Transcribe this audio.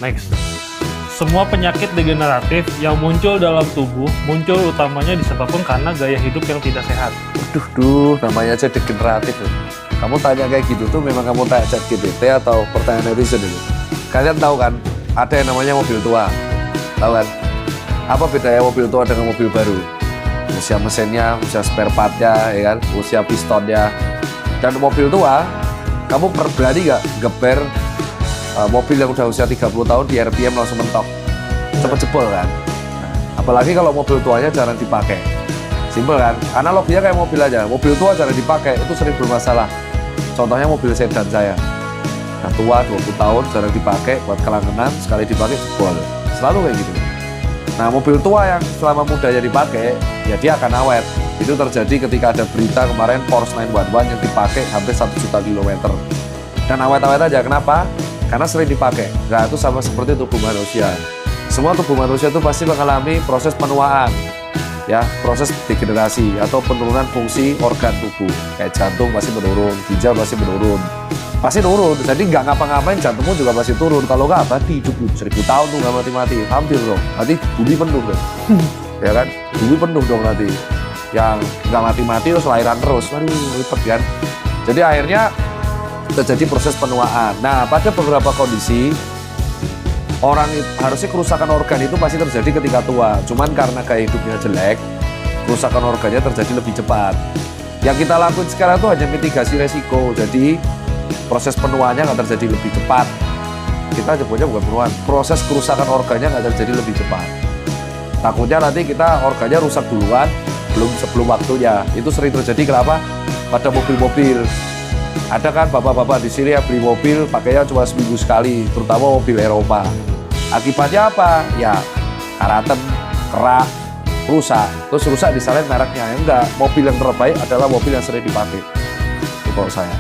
Next. Semua penyakit degeneratif yang muncul dalam tubuh muncul utamanya disebabkan karena gaya hidup yang tidak sehat. Namanya aja degeneratif. Kamu tanya kayak gitu tuh memang kamu tanya ChatGPT atau pertanyaan netizen itu. Kalian tahu kan, ada yang namanya mobil tua. Tahu kan? Apa bedanya mobil tua dengan mobil baru? Usia mesinnya, usia spare part-nya, ya kan? Usia pistonnya. Dan mobil tua, kamu berani nggak geber mobil yang udah usia 30 tahun di RPM langsung mentok? Cepet jebol kan? Apalagi kalau mobil tuanya jarang dipakai. Simpel kan? Analoginya kayak mobil aja. Mobil tua jarang dipakai, itu sering bermasalah. Contohnya mobil sedan saya. Nah, tua 20 tahun jarang dipakai, buat kelanggengan, sekali dipakai jebol. Selalu kayak gitu. Nah, mobil tua yang selama mudanya dipakai, ya dia akan awet. Itu terjadi ketika ada berita kemarin Porsche 911 yang dipakai hampir 1 juta kilometer. Dan awet-awet aja, kenapa? Karena sering dipakai. Nah, itu sama seperti tubuh manusia. Semua tubuh manusia itu pasti mengalami proses penuaan, ya, proses degenerasi atau penurunan fungsi organ tubuh. Kayak jantung pasti menurun, ginjal pasti menurun. Pasti turun, jadi nggak ngapa-ngapain jantungmu juga pasti turun. Kalau nggak abadi hidup 1000 tahun tuh nggak mati-mati, hampir dong. Nanti bumi penuh dong, ya kan? Bumi penuh dong nanti. Yang nggak mati-mati terus lahiran terus, waduh ribet kan? Jadi akhirnya terjadi proses penuaan. Nah, pada beberapa kondisi orang harusnya kerusakan organ itu pasti terjadi ketika tua. Cuman karena gaya hidupnya jelek, kerusakan organnya terjadi lebih cepat. Yang kita lakukan sekarang itu hanya mitigasi resiko. Jadi proses penuaannya nggak terjadi lebih cepat. Kita nyebutnya bukan penuaan, proses kerusakan organnya nggak terjadi lebih cepat. Takutnya nanti kita organnya rusak duluan, sebelum waktunya. Itu sering terjadi kenapa? Pada mobil-mobil. Ada kan bapak-bapak di sini yang beli mobil pakainya cuma seminggu sekali, terutama mobil Eropa. Akibatnya apa? Ya karatan, kerak, rusak. Terus rusak disalahin mereknya. Enggak, mobil yang terbaik adalah mobil yang sering dipakai. Itu kalau saya.